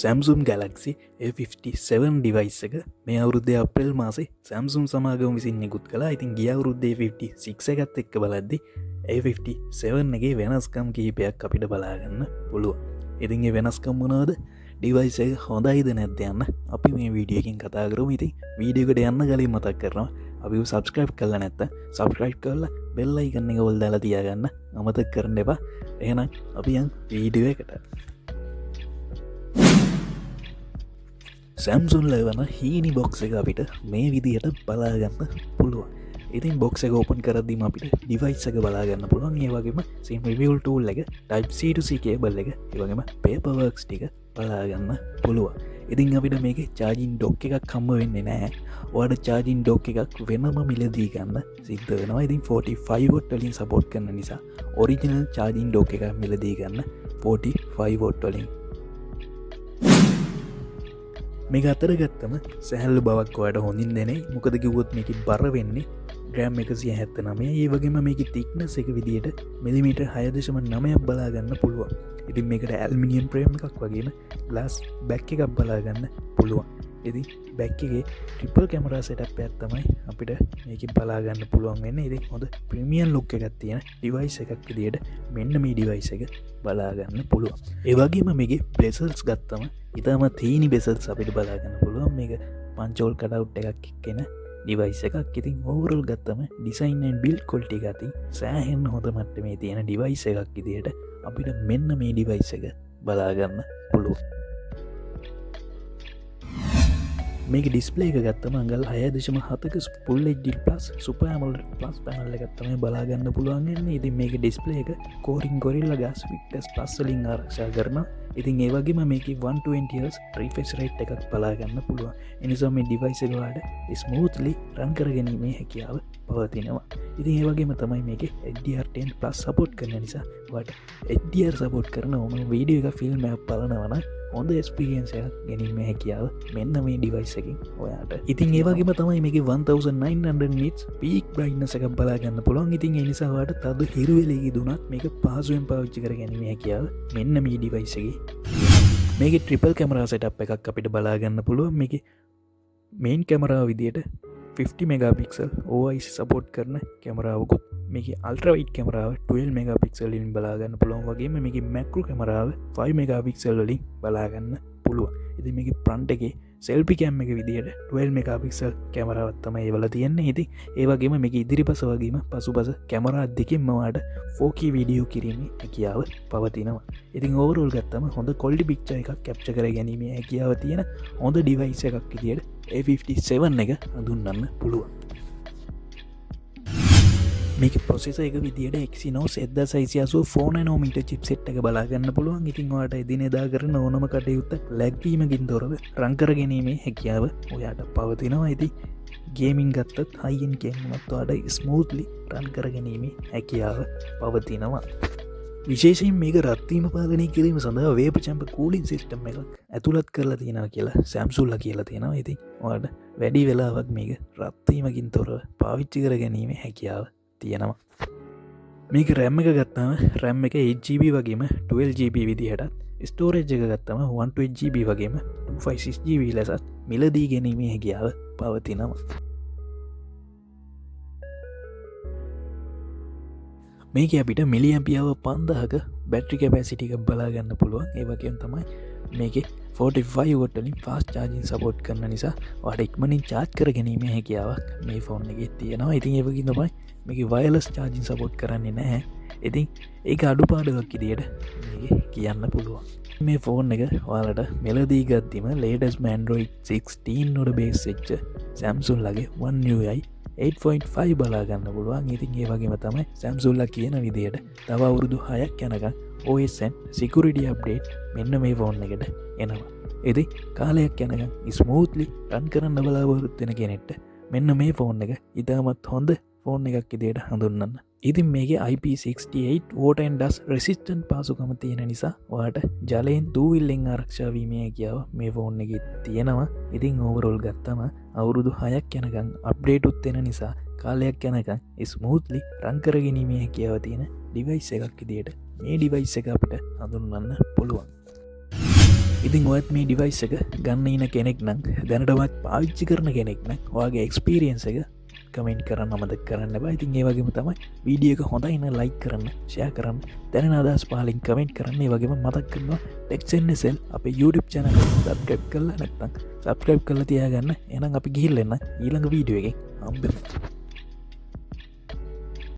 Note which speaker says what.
Speaker 1: Samsung Galaxy A57 device එක මේ අවුරුද්දේ අප්‍රේල් මාසේ Samsung සමාගම විසින් නිකුත් කළා. ඉතින් ගිය අවුරුද්දේ A56 එකත් එක්ක බලද්දි A57 එකේ වෙනස්කම් කිහිපයක් අපිට බලාගන්න පුළුවන්. ඉතින් ඒ වෙනස්කම් මොනවද? ඩිවයිස් එක හොඳයිද නැද්ද යන්න අපි මේ වීඩියෝ එකකින් කතා කරමු. ඉතින් වීඩියෝ එකට යන්න කලින් මතක් කරනවා අපිව subscribe කරලා නැත්නම් subscribe කරලා bell icon එක ඔල් දාලා තියාගන්න අමතක කරන්න එපා. එහෙනම් අපි යන් වීඩියෝ එකට. Samsung ලැබන හීනි බොක්ස් එක අපිට මේ විදිහට බලාගන්න පුළුවන්. ඉතින් බොක්ස් එක ඕපන් කරද්දීම අපිට ඩිවයිස් එක බලාගන්න පුළුවන්. ඒ වගේම sim reveal tool එක, type C to C cable එක, ඒ වගේම paperworks ටික බලාගන්න පුළුවන්. ඉතින් අපිට මේකේ charging dock එකක් හම්බ වෙන්නේ නැහැ. ඔයාලට charging dock එකක් වෙනම මිලදී ගන්න සිද්ධ වෙනවා. ඉතින් 45 watt වලින් support කරන නිසා original charging dock එකක් මිලදී ගන්න 45 watt වලින්. මේක අතර ගත්තම සැහැල්ලු බවක් ඔයාලට හොඳින් දැනේ. මොකද කිව්වොත් මේක බර වෙන්නේ ග්‍රෑම් 179. ඒ වගේම මේකේ thickness එක විදියට මිලිමීටර් 6.9ක් බලා ගන්න පුළුවන්. ඉතින් මේකට ඇල්මිනියම් ෆ්‍රේම් එකක් වගේම glass back එකක් බලා ගන්න පුළුවන්. ඉතින් back එකේ triple camera setup එකක් තමයි අපිට මේකෙන් බලා ගන්න පුළුවන් වෙන්නේ. ඉතින් හොඳ premium look එකක් තියෙන device එකක් විදියට මෙන්න මේ device එක බලා ගන්න පුළුවන්. ඒ වගේම මේකේ bezels ගත්තම ඉතාම තීනි bezels අපිට බලා ගන්න පුළුවන්. මේක punch hole cutout එකක් එක්කෙන device එකක්. ඉතින් overall ගත්තම design and build quality එක අතින් සෑහෙන හොඳ මට්ටමේ තියෙන device එකක් විදියට අපිට මෙන්න මේ device එක බලා ගන්න පුළුවන්. මේක ඩිස්ප්ලේ එක ගත්තම අඟල් 6.7ක Full HD Plus Super AMOLED Plus panel එකක් තමයි බලා ගන්න පුළුවන් වෙන්නේ. ඉතින් මේක ඩිස්ප්ලේ එක Corning Gorilla Glass Victus Plus වලින් ආරක්ෂා කරනවා. ඉතින් ඒ වගේම මේකේ 120 Hz refresh rate එකක් බලා ගන්න පුළුවන්. ඒ නිසා මේ device එක වලට smoothly run කරගැනීමේ හැකියාව පවතිනවා. ඉතින් ඒ වගේම තමයි මේකේ HDR10 Plus support කරන නිසා ඔයාලට HDR support කරන ඕම වීඩියෝ එක ෆිල්ම් එකක් බලනවා නම් හොඳ එක්ස්පීරියන්ස් එකක් ගැනීමේ හැකියාව මෙන්න මේ ඩිවයිස් එකකින් ඔයාට. ඉතින් ඒ වගේම තමයි මේකේ 1900 nits peak brightness එකක් බලා ගන්න පුළුවන්. ඉතින් ඒ නිසා ඔයාට තද හිරු වෙලෙක දුනත් මේක පහසුවෙන් පාවිච්චි කර ගැනීමේ හැකියාව මෙන්න මේ ඩිවයිස් එකේ. මේකේ triple camera setup එකක් අපිට බලා ගන්න පුළුවන්. මේකේ main camera විදියට 50 megapixel OIS support කරන කැමරාවකුත්, මේකේ ultra wide කැමරාව 12 megapixel වලින් බලා ගන්න පුළුවන්. වගේම මේකේ macro කැමරාව 5 megapixel වලින් බලා ගන්න පුළුවන්. ඉතින් මේකේ front එකේ selfie cam එක විදියට 12 megapixel කැමරාවක් තමයි ඒවල තියෙන්නේ. ඉතින් ඒ වගේම මේකේ ඉදිරිපස වගේම පසුපස කැමරා දෙකෙන්ම ඔයාලට 4K වීඩියෝ කිරීමේ හැකියාව පවතිනවා. ඉතින් overall ගත්තම හොඳ quality picture එකක් capture කර ගැනීමේ හැකියාව තියෙන හොඳ device එකක් විදියට A57 එක හඳුන්වන්න පුළුවන්. මේක processor එක විදියට Exynos 7680 4nm chipset එක බලා ගන්න පුළුවන්. ඉතින් ඔයාලට එදිනෙදා කරන ඕනම කටයුත්තක් lag වීමකින් තොරව රන් කර ගැනීමේ හැකියාව ඔයාට පවතිනවා. ඉතින් ගේමින් ගත්තත් high end game එකත් ඔයාලට smoothly රන් කර ගැනීමේ හැකියාව පවතිනවා. විශේෂයෙන් මේක රත්වීම පාලනය කිරීම සඳහා වේප චැම්පර් කූලින් සිස්ටම් එකක් ඇතුළත් කරලා තියෙනවා කියලා Samsung කියලා තියෙනවා. ඉතින් ඔයාලට වැඩි වෙලාවක් මේක රත්වීමකින් තොරව පාවිච්චි කර ගැනීමේ හැකියාව තියෙනවා. මේක RAM එක ගත්තම RAM එක 8GB වගේම 12GB විදිහටත්, ස්ටෝරේජ් එක ගත්තම 128GB වගේම 256GB ලෙසත් මිලදී ගැනීමේ හැකියාව පවතිනවා. මේක අපිට මිලියම්පියාව 5000ක බැටරි කැපැසිටි එකක් බලා ගන්න පුළුවන්. ඒ වගේම තමයි මේකේ 45 watt වලින් fast charging support කරන නිසා ඔයාලට ඉක්මනින් charge කර ගැනීමේ හැකියාවක් මේ ෆෝන් එකේ තියෙනවා. ඉතින් ඒ වගේම තමයි මේකේ wireless charging support කරන්නේ නැහැ. ඉතින් ඒක අඩුපාඩුවක් විදියට මේකේ කියන්න පුළුවන්. මේ ෆෝන් එක ඔයාලට මෙලදී ගත්තීම latest Android 16 වල base වෙච්ච Samsung ලගේ One UI 8.5 බලා ගන්න පුළුවන්. ඉතින් ඒ වගේම තමයි Samsung ලා කියන විදියට තව අවුරුදු 6ක් යනකම් OS and security update මෙන්න මේ ෆෝන් එකට එනවා. ඉතින් කාලයක් යනකම් smoothly run කරන්න බලාපොරොත්තු වෙන කෙනෙක්ට මෙන්න මේ ෆෝන් එක ඉතාමත් හොඳ ෆෝන් එකක් විදියට හඳුන්වන්න. ඉතින් මේකේ IP68 water and dust resistant පාසුකම තියෙන නිසා ඔයාට ජලයෙන් දූවිල්ලෙන් ආරක්ෂා වීමේ හැකියාව මේ ෆෝන් එකේ තියෙනවා. ඉතින් overall ගත්තම අවුරුදු 6ක් යනකම් අප්ඩේට් උත් වෙන නිසා කාලයක් යනකම් ස්මූත්ලි රන් කර ගැනීමේ හැකියාව තියෙන ඩිවයිස් එකක් විදියට මේ ඩිවයිස් එක අපිට හඳුන්වන්න පුළුවන්. ඉතින් ඔයත් මේ ඩිවයිස් එක ගන්න ඉන කෙනෙක් නම් දැනටවත් පාවිච්චි කරන කෙනෙක් නම් වගේ එක්ස්පීරියන්ස එක කමෙන්ට් කරන්න අමතක කරන්න බා. ඉතින් ඒ වගේම තමයි වීඩියක හොඳයින්න ලයික් කරන්න ෂයා කරන්න දැන අදස් පාලින් කමෙන්ට් කරන්නේ වගේම මතක් කරනවා ටෙක්සෙන්න්නසෙල් අප YouTube චැනල සබ්කැප් කරලා නැත්තම් සබ්කැප් කරලා තියාගන්න එනම් අපි ගිහිල්ලන්න ඊළඟ වීඩියෝ එක හම්බෙමු.